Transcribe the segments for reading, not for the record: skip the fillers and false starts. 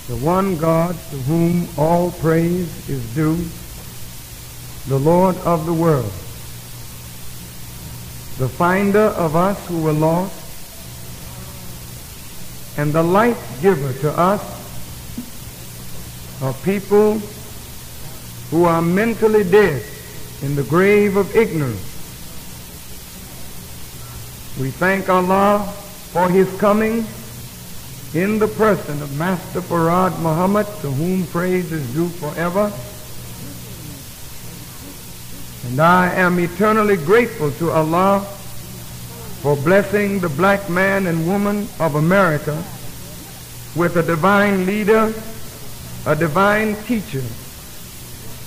the one God to whom all praise is due, the Lord of the world, the finder of us who were lost, and the life giver to us, a people who are mentally dead in the grave of ignorance. We thank Allah for his coming in the person of Master Farad Muhammad, to whom praise is due forever. And I am eternally grateful to Allah for blessing the black man and woman of America with a divine leader, a divine teacher,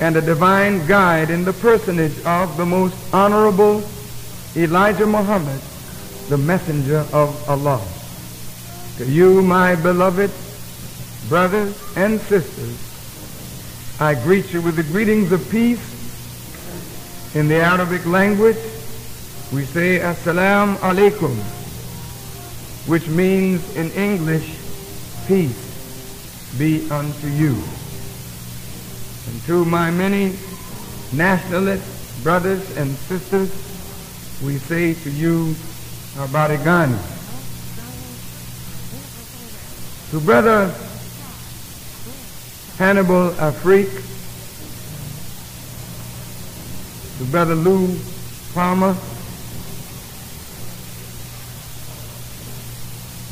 and a divine guide in the personage of the most honorable Elijah Muhammad, the messenger of Allah. To you, my beloved brothers and sisters, I greet you with the greetings of peace. In the Arabic language, we say Assalamu alaikum, which means in English, peace be unto you. And to my many nationalist brothers and sisters, we say to you, Abarigani. To Brother Hannibal Afrique, to Brother Lou Palmer,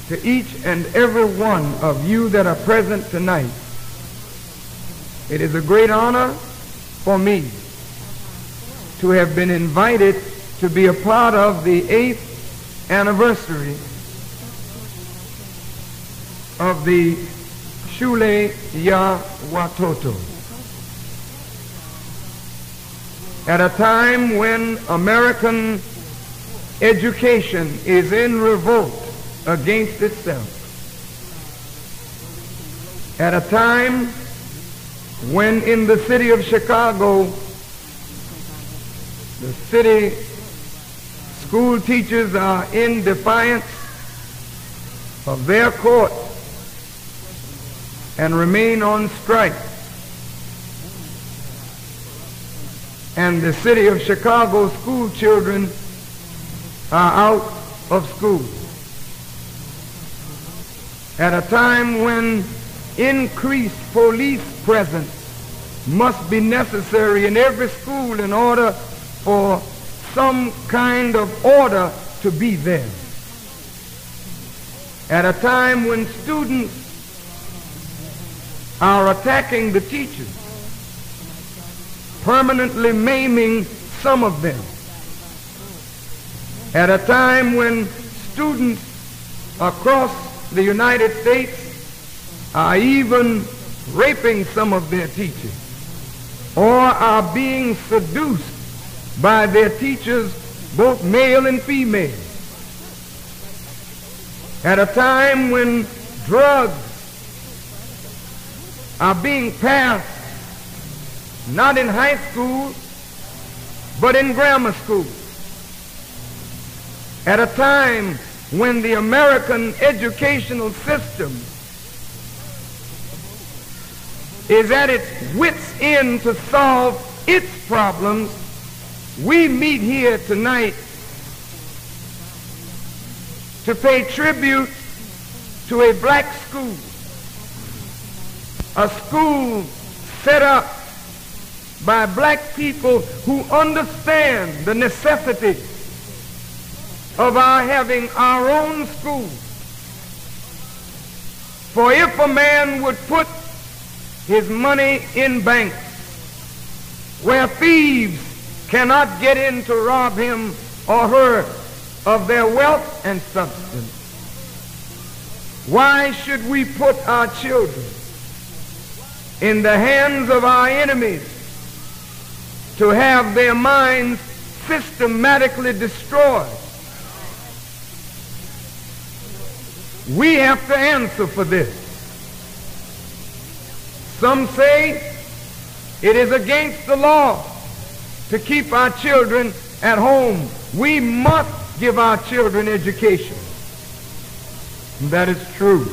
to each and every one of you that are present tonight, it is a great honor for me to have been invited to be a part of the 8th anniversary of the Shule Ya Watoto, at a time when American education is in revolt against itself, at a time when in the city of Chicago, the city school teachers are in defiance of their court and remain on strike. And the city of Chicago school children are out of school. At a time when increased police presence must be necessary in every school in order for some kind of order to be there. At a time when students are attacking the teachers, permanently maiming some of them. At a time when students across the United States are even raping some of their teachers, or are being seduced by their teachers, both male and female. At a time when drugs are being passed not in high school, but in grammar school. At a time when the American educational system is at its wit's end to solve its problems, we meet here tonight to pay tribute to a black school, a school set up by black people who understand the necessity of our having our own school. For if a man would put his money in banks where thieves cannot get in to rob him or her of their wealth and substance, why should we put our children in the hands of our enemies to have their minds systematically destroyed? We have to answer for this. Some say it is against the law to keep our children at home. We must give our children education. And that is true.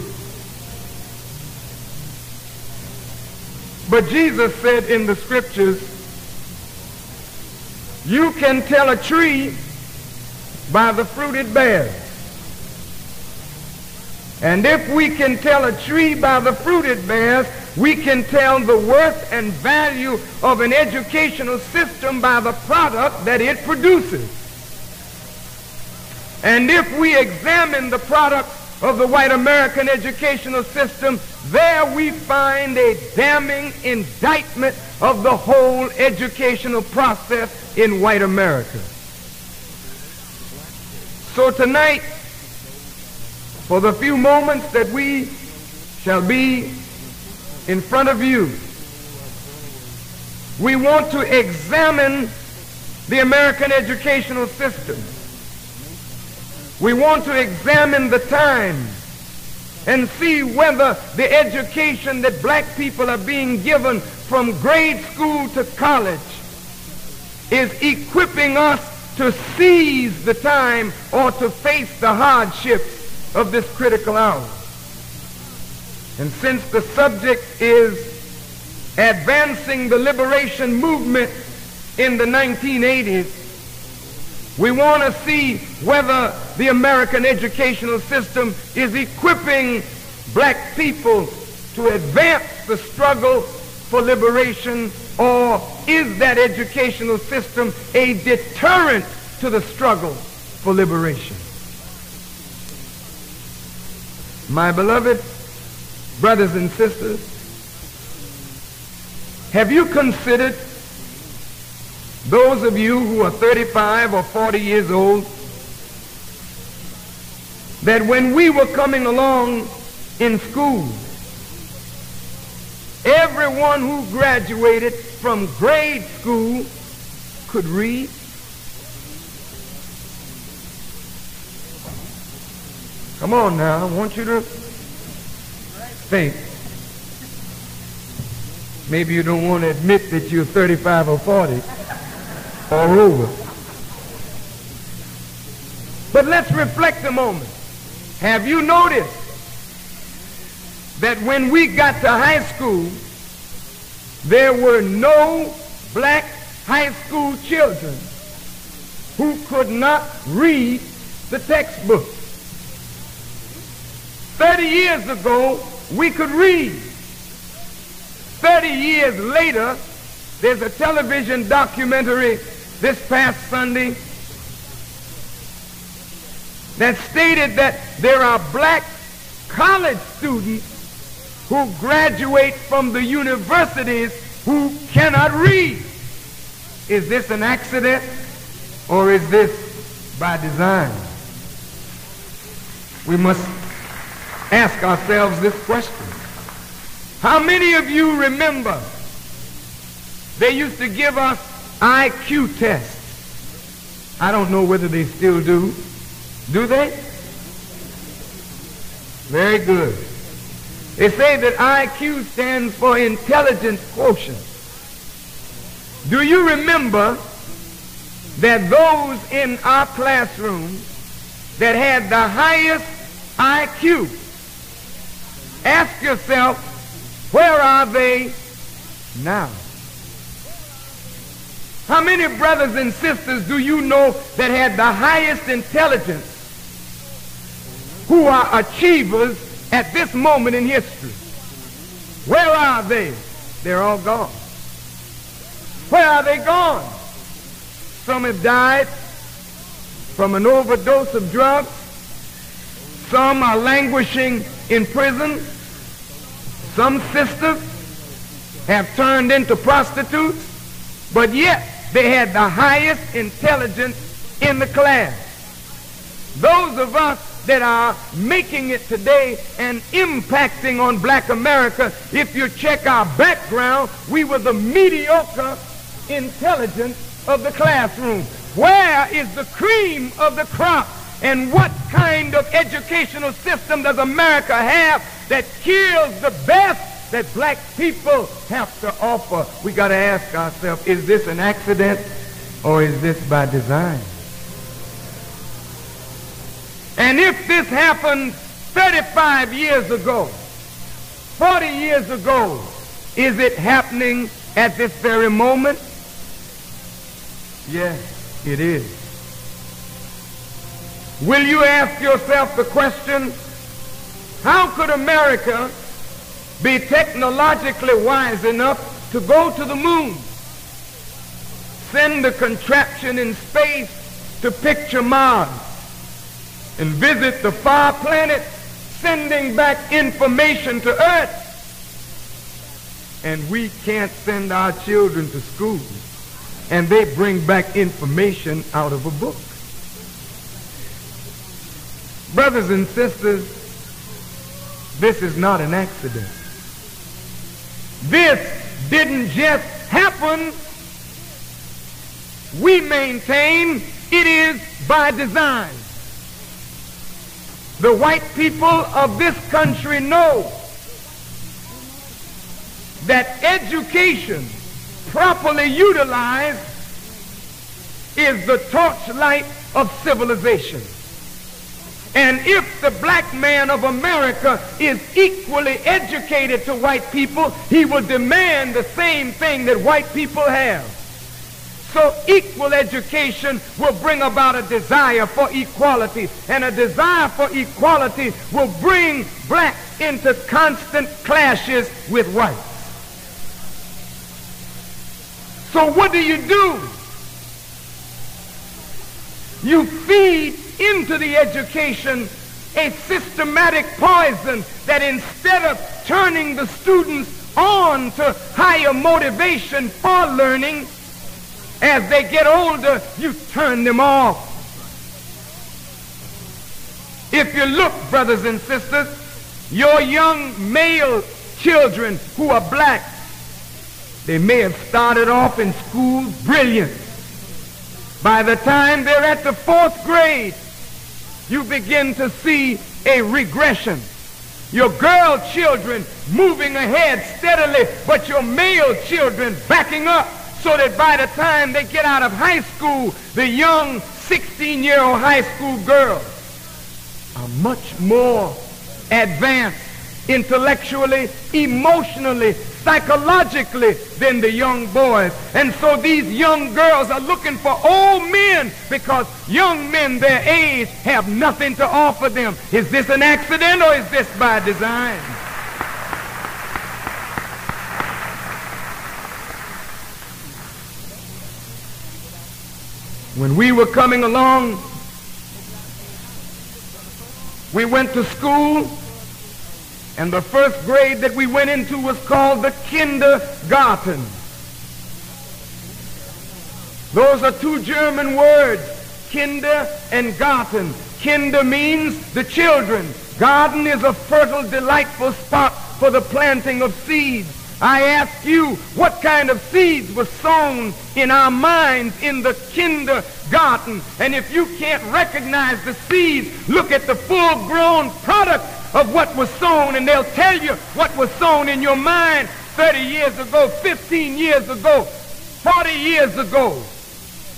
But Jesus said in the scriptures, you can tell a tree by the fruit it bears. And if we can tell a tree by the fruit it bears, we can tell the worth and value of an educational system by the product that it produces. And if we examine the product of the white American educational system, there we find a damning indictment of the whole educational process in white America. So tonight, for the few moments that we shall be in front of you, we want to examine the American educational system. We want to examine the times and see whether the education that black people are being given from grade school to college is equipping us to seize the time or to face the hardships of this critical hour. And since the subject is advancing the liberation movement in the 1980s, we want to see whether the American educational system is equipping black people to advance the struggle for liberation, or is that educational system a deterrent to the struggle for liberation? My beloved brothers and sisters, have you considered, those of you who are 35 or 40 years old, that when we were coming along in school, everyone who graduated from grade school could read? Come on now, I want you to think. Maybe you don't want to admit that you're 35 or 40 or over. But let's reflect a moment. Have you noticed that when we got to high school, there were no black high school children who could not read the textbook? 30 years ago, we could read. 30 years later, there's a television documentary this past Sunday that stated that there are black college students who graduate from the universities who cannot read. Is this an accident, or is this by design? We must ask ourselves this question. How many of you remember they used to give us IQ tests? I don't know whether they still do. Do they? Very good. They say that IQ stands for intelligence quotient. Do you remember that those in our classrooms that had the highest IQ, ask yourself, where are they now? How many brothers and sisters do you know that had the highest intelligence who are achievers at this moment in history? Where are they? They're all gone. Where are they gone? Some have died from an overdose of drugs. Some are languishing in prison. Some sisters have turned into prostitutes, but yet they had the highest intelligence in the class. Those of us that are making it today and impacting on black America, if you check our background, we were the mediocre intelligence of the classroom. Where is the cream of the crop? And what kind of educational system does America have that kills the best that black people have to offer? We got to ask ourselves, is this an accident or is this by design? And if this happened 35 years ago, 40 years ago, Is it happening at this very moment? Yes, it is. Will you ask yourself the question, how could America be technologically wise enough to go to the moon, send a contraption in space to picture Mars, and visit the far planet, sending back information to Earth, and we can't send our children to school, and they bring back information out of a book? Brothers and sisters, this is not an accident. This didn't just happen. We maintain it is by design. The white people of this country know that education, properly utilized, is the torchlight of civilization. And if the black man of America is equally educated to white people, he will demand the same thing that white people have. So equal education will bring about a desire for equality, and a desire for equality will bring blacks into constant clashes with whites. So what do? You feed into the education a systematic poison that, instead of turning the students on to higher motivation for learning, as they get older, you turn them off. If you look, brothers and sisters, your young male children who are black, they may have started off in school brilliant. By the time they're at the 4th grade, you begin to see a regression. Your girl children moving ahead steadily, but your male children backing up, so that by the time they get out of high school, the young 16-year-old high school girls are much more advanced intellectually, emotionally, psychologically than the young boys. And so these young girls are looking for old men, because young men their age have nothing to offer them. Is this an accident, or is this by design? When we were coming along, we went to school, and the first grade that we went into was called the Kindergarten. Those are two German words, Kinder and Garten. Kinder means the children. Garden is a fertile, delightful spot for the planting of seeds. I ask you, what kind of seeds were sown in our minds in the kindergarten? And if you can't recognize the seeds, look at the full-grown product of what was sown, and they'll tell you what was sown in your mind 30 years ago, 15 years ago, 40 years ago.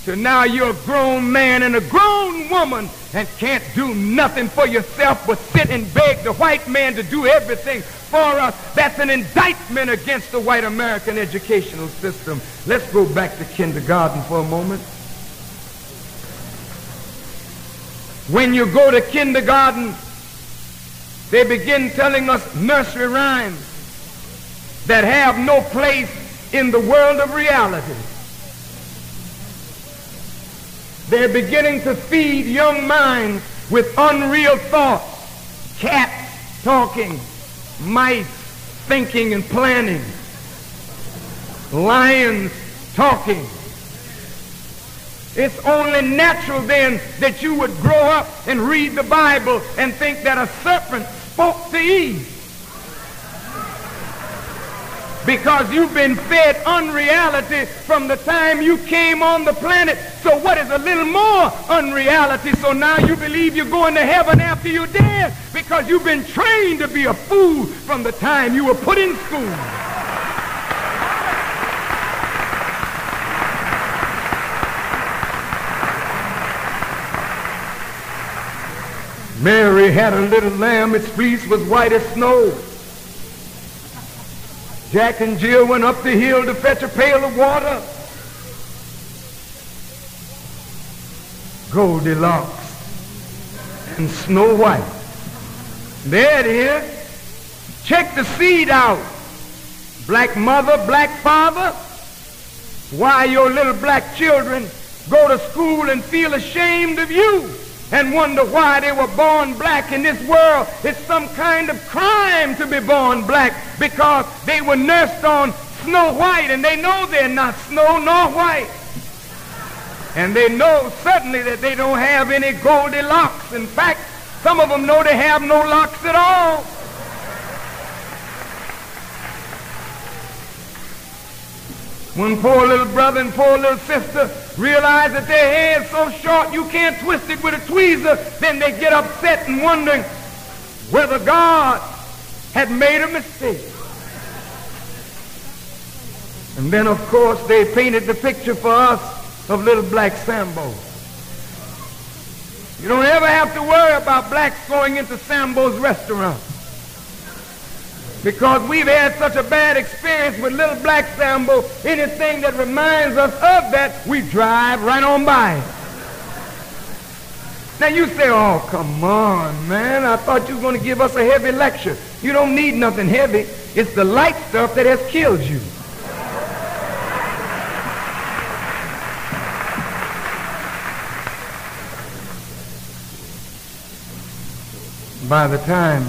So now you're a grown man and a grown woman and can't do nothing for yourself but sit and beg the white man to do everything for us. That's an indictment against the white American educational system. Let's go back to kindergarten for a moment. When you go to kindergarten, they begin telling us nursery rhymes that have no place in the world of reality. They're beginning to feed young minds with unreal thoughts. Cats talking, mice thinking and planning, lions talking. It's only natural then that you would grow up and read the Bible and think that a serpent spoke to Eve, because you've been fed unreality from the time you came on the planet. So what is a little more unreality? So now you believe you're going to heaven after you're dead, because you've been trained to be a fool from the time you were put in school. Mary had a little lamb, its fleece was white as snow. Jack and Jill went up the hill to fetch a pail of water. Goldilocks and Snow White. There it is. Check the seed out. Black mother, black father. Why your little black children go to school and feel ashamed of you and wonder why they were born black in this world. It's some kind of crime to be born black because they were nursed on Snow White, and they know they're not snow nor white. And they know certainly that they don't have any Goldilocks. In fact, some of them know they have no locks at all. When poor little brother and poor little sister realize that their hair's so short you can't twist it with a tweezer, then they get upset and wondering whether God had made a mistake. And then, of course, they painted the picture for us of little black Sambo. You don't ever have to worry about blacks going into Sambo's restaurant, because we've had such a bad experience with little black Sambo. Anything that reminds us of that, we drive right on by it. Now you say, oh, come on, man. I thought you were going to give us a heavy lecture. You don't need nothing heavy. It's the light stuff that has killed you. By the time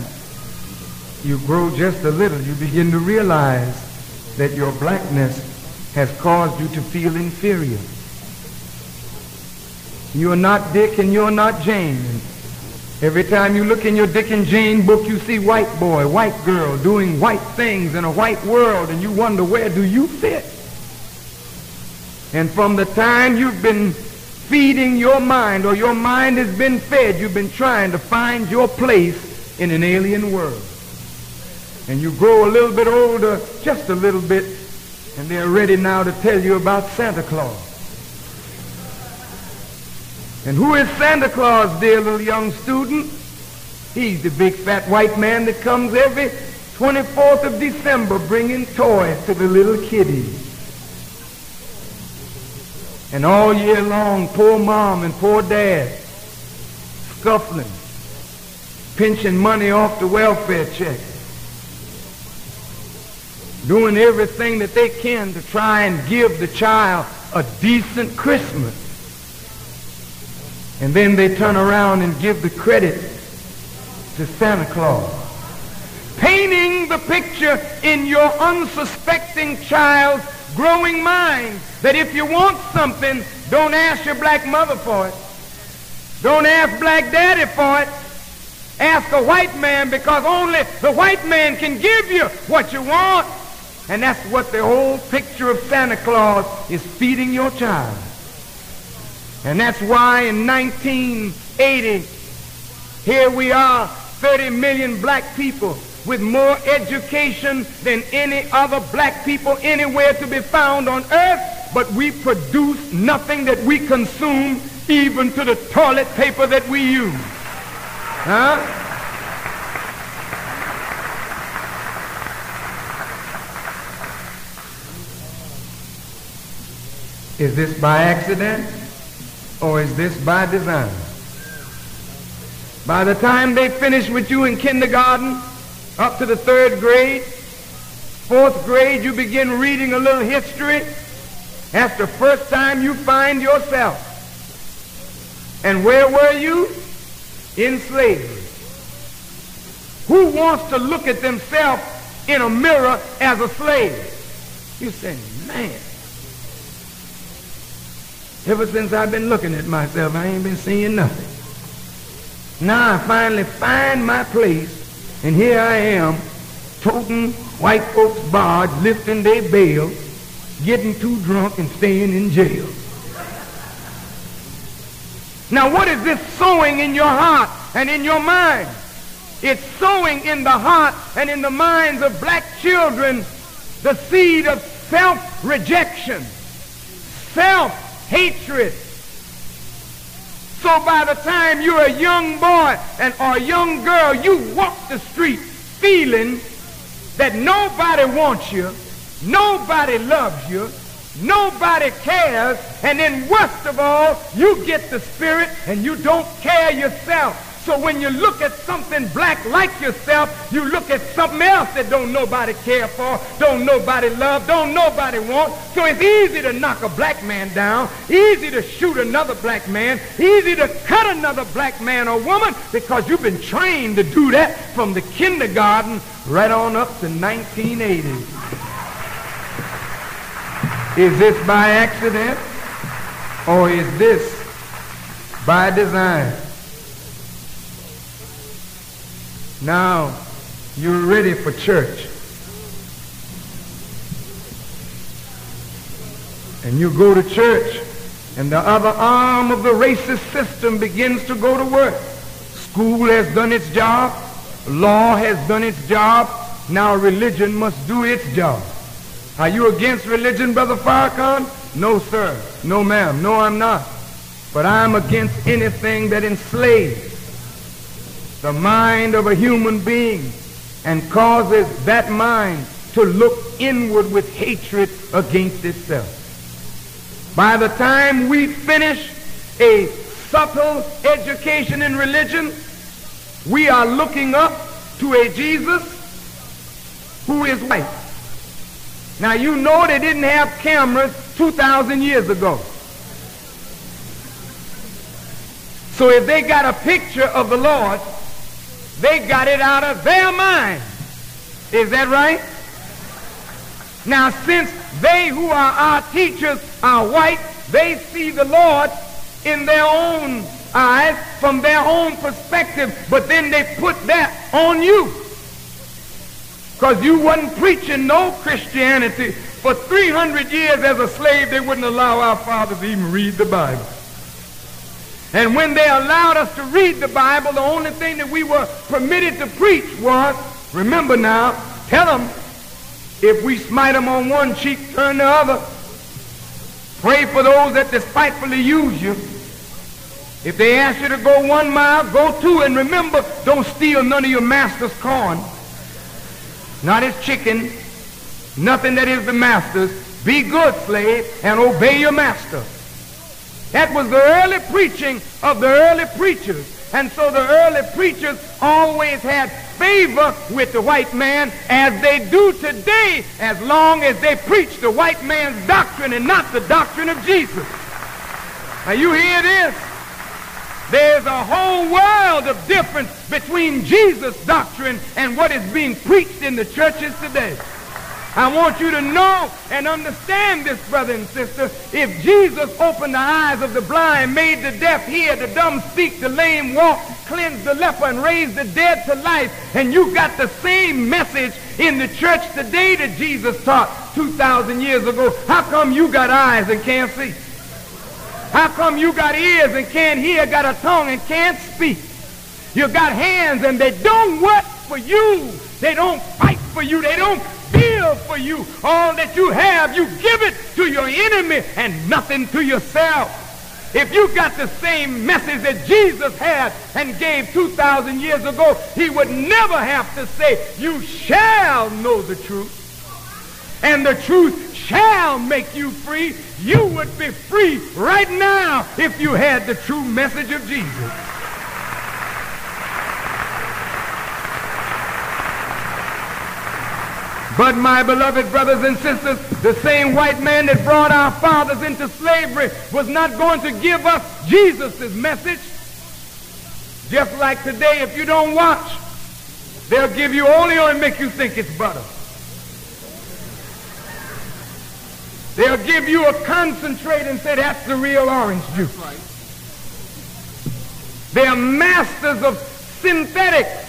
you grow just a little, you begin to realize that your blackness has caused you to feel inferior. You're not Dick and you're not Jane. And every time you look in your Dick and Jane book, you see white boy, white girl doing white things in a white world, and you wonder, where do you fit? And from the time you've been feeding your mind, or your mind has been fed, you've been trying to find your place in an alien world. And you grow a little bit older, just a little bit, and they're ready now to tell you about Santa Claus. And who is Santa Claus, dear little young student? He's the big fat white man that comes every 24th of December bringing toys to the little kiddies. And all year long, poor mom and poor dad scuffling, pinching money off the welfare check, doing everything that they can to try and give the child a decent Christmas. And then they turn around and give the credit to Santa Claus, painting the picture in your unsuspecting child's growing mind that if you want something, don't ask your black mother for it. Don't ask black daddy for it. Ask a white man, because only the white man can give you what you want. And that's what the whole picture of Santa Claus is feeding your child. And that's why in 1980, here we are, 30 million black people with more education than any other black people anywhere to be found on earth, but we produce nothing that we consume, even to the toilet paper that we use. Huh? Is this by accident, or is this by design? By the time they finish with you in kindergarten, up to the 3rd grade, 4th grade, you begin reading a little history. That's the first time you find yourself. And where were you? In slavery. Who wants to look at themselves in a mirror as a slave? You say, man, ever since I've been looking at myself, I ain't been seeing nothing. Now I finally find my place, and here I am, toting white folks' barge, lifting their bail, getting too drunk and staying in jail. Now what is this sowing in your heart and in your mind? It's sowing in the heart and in the minds of black children the seed of self-rejection, self-hatred. So by the time you're a young boy or a young girl, you walk the street feeling that nobody wants you, nobody loves you, nobody cares, and then worst of all, you get the spirit and you don't care yourself. So when you look at something black like yourself, you look at something else that don't nobody care for, don't nobody love, don't nobody want. So it's easy to knock a black man down, easy to shoot another black man, easy to cut another black man or woman, because you've been trained to do that from the kindergarten right on up to 1980. Is this by accident or is this by design? Now, you're ready for church. And you go to church, and the other arm of the racist system begins to go to work. School has done its job. Law has done its job. Now religion must do its job. Are you against religion, Brother Farrakhan? No, sir. No, ma'am. No, I'm not. But I'm against anything that enslaves the mind of a human being and causes that mind to look inward with hatred against itself. By the time we finish a subtle education in religion, we are looking up to a Jesus who is white. Now you know they didn't have cameras 2,000 years ago. So if they got a picture of the Lord, they got it out of their mind. Is that right? Now, since they who are our teachers are white, they see the Lord in their own eyes, from their own perspective, but then they put that on you. Because you wasn't preaching no Christianity. For 300 years as a slave, they wouldn't allow our fathers to even read the Bible. And when they allowed us to read the Bible, the only thing that we were permitted to preach was, remember now, tell them, if we smite them on one cheek, turn the other. Pray for those that despitefully use you. If they ask you to go 1 mile, go 2. And remember, don't steal none of your master's corn. Not his chicken, nothing that is the master's. Be good, slave, and obey your master. That was the early preaching of the early preachers. And so the early preachers always had favor with the white man, as they do today, as long as they preach the white man's doctrine and not the doctrine of Jesus. Now you hear this? There's a whole world of difference between Jesus' doctrine and what is being preached in the churches today. I want you to know and understand this, brother and sister. If Jesus opened the eyes of the blind, made the deaf hear, the dumb speak, the lame walk, cleansed the leper, and raised the dead to life, and you got the same message in the church today that Jesus taught 2,000 years ago, how come you got eyes and can't see? How come you got ears and can't hear, got a tongue and can't speak? You got hands and they don't work for you. They don't fight for you. They don't feel for you. All that you have, you give it to your enemy and nothing to yourself. If you got the same message that Jesus had and gave 2,000 years ago, he would never have to say, you shall know the truth, and the truth shall make you free. You would be free right now if you had the true message of Jesus. But my beloved brothers and sisters, the same white man that brought our fathers into slavery was not going to give us Jesus' message. Just like today, if you don't watch, they'll give you oil and make you think it's butter. They'll give you a concentrate and say that's the real orange juice. They're masters of synthetics.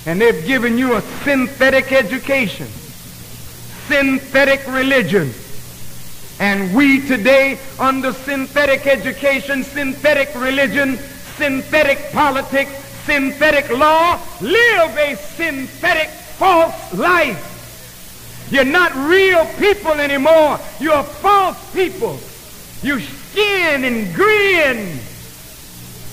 And they've given you a synthetic education, synthetic religion. And we today, under synthetic education, synthetic religion, synthetic politics, synthetic law, live a synthetic false life. You're not real people anymore. You're false people. You skin and grin.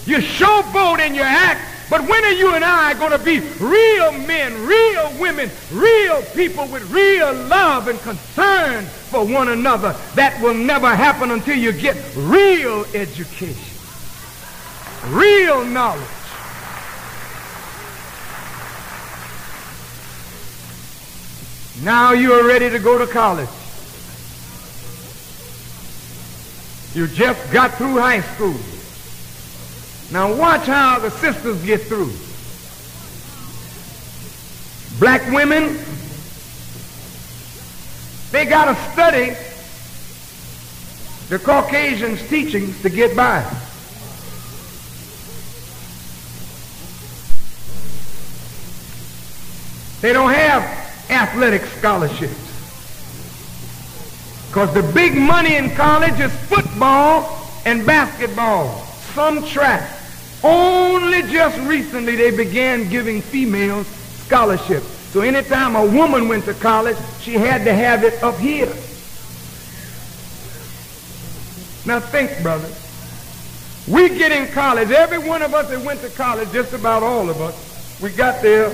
You showboat and you act But when are you and I going to be real men, real women, real people with real love and concern for one another? That will never happen until you get real education, real knowledge. Now you are ready to go to college. You just got through high school. Now watch how the sisters get through. Black women, they got to study the Caucasians' teachings to get by. They don't have athletic scholarships. Because the big money in college is football and basketball, some track. Only just recently they began giving females scholarships. So anytime a woman went to college, she had to have it up here. Now think, brother. We get in college. Every one of us that went to college, just about all of us, we got there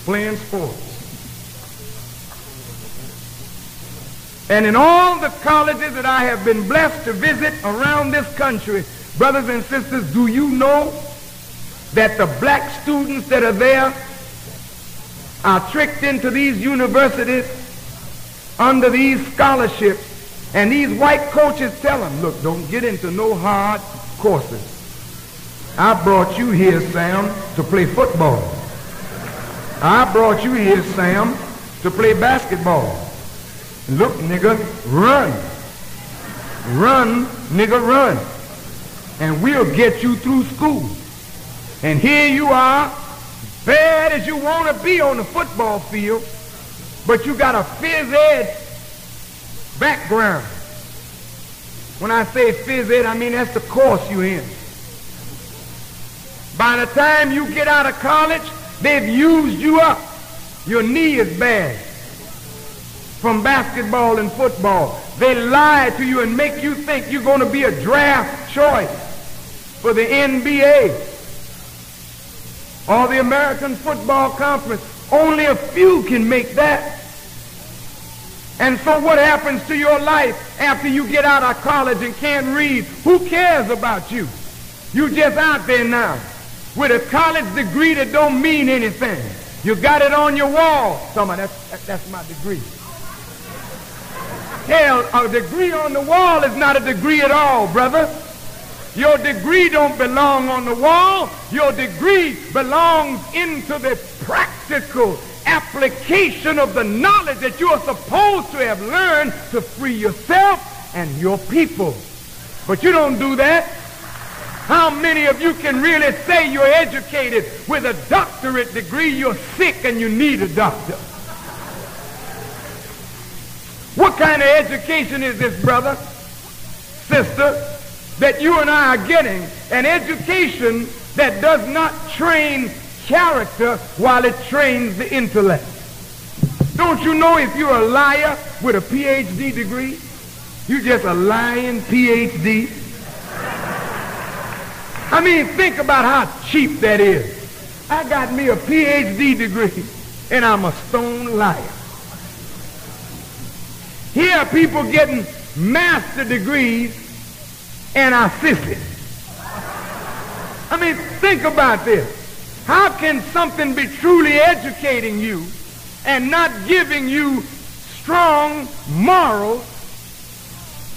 playing sports. And in all the colleges that I have been blessed to visit around this country, brothers and sisters, do you know that the black students that are there are tricked into these universities under these scholarships, and these white coaches tell them, look, don't get into no hard courses. I brought you here, Sam, to play football. I brought you here, Sam, to play basketball. Look, nigga, run. Run, nigga, run. And we'll get you through school. And here you are, bad as you want to be on the football field, but you got a phys ed background. When I say phys ed, I mean that's the course you're in. By the time you get out of college, they've used you up. Your knee is bad from basketball and football. They lie to you and make you think you're going to be a draft choice for the NBA or the American Football Conference. Only a few can make that. And so what happens to your life after you get out of college and can't read? Who cares about you? You just out there now with a college degree that don't mean anything. You got it on your wall. Somebody, that's my degree. Hell, a degree on the wall is not a degree at all, brother. Your degree don't belong on the wall. Your degree belongs into the practical application of the knowledge that you are supposed to have learned to free yourself and your people. But you don't do that. How many of you can really say you're educated with a doctorate degree? You're sick and you need a doctor. What kind of education is this, brother, sister, that you and I are getting? An education that does not train character while it trains the intellect. Don't you know if you're a liar with a PhD degree, you're just a lying PhD? I mean, think about how cheap that is. I got me a PhD degree and I'm a stone liar. Here are people getting master degrees and are sissy. I mean, think about this. How can something be truly educating you and not giving you strong morals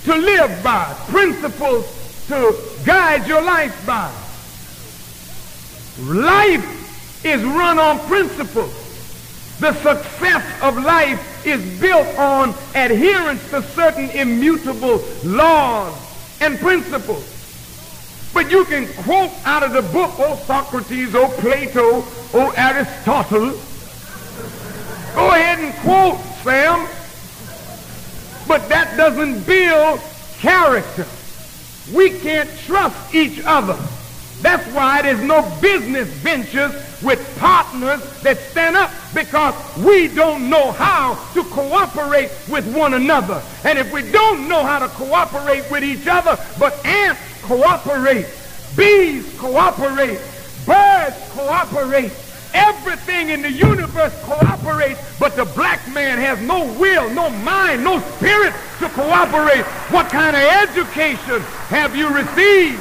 to live by, principles to guide your life by? Life is run on principles. The success of life is built on adherence to certain immutable laws and principles. But you can quote out of the book, oh Socrates, oh Plato, oh Aristotle. Go ahead and quote, Sam. But that doesn't build character. We can't trust each other. That's why there's no business ventures with partners that stand up, because we don't know how to cooperate with one another. And if we don't know how to cooperate with each other, but ants cooperate, bees cooperate, Birds cooperate. Everything in the universe cooperates, but the black man has no will, no mind, no spirit to cooperate. What kind of education have you received?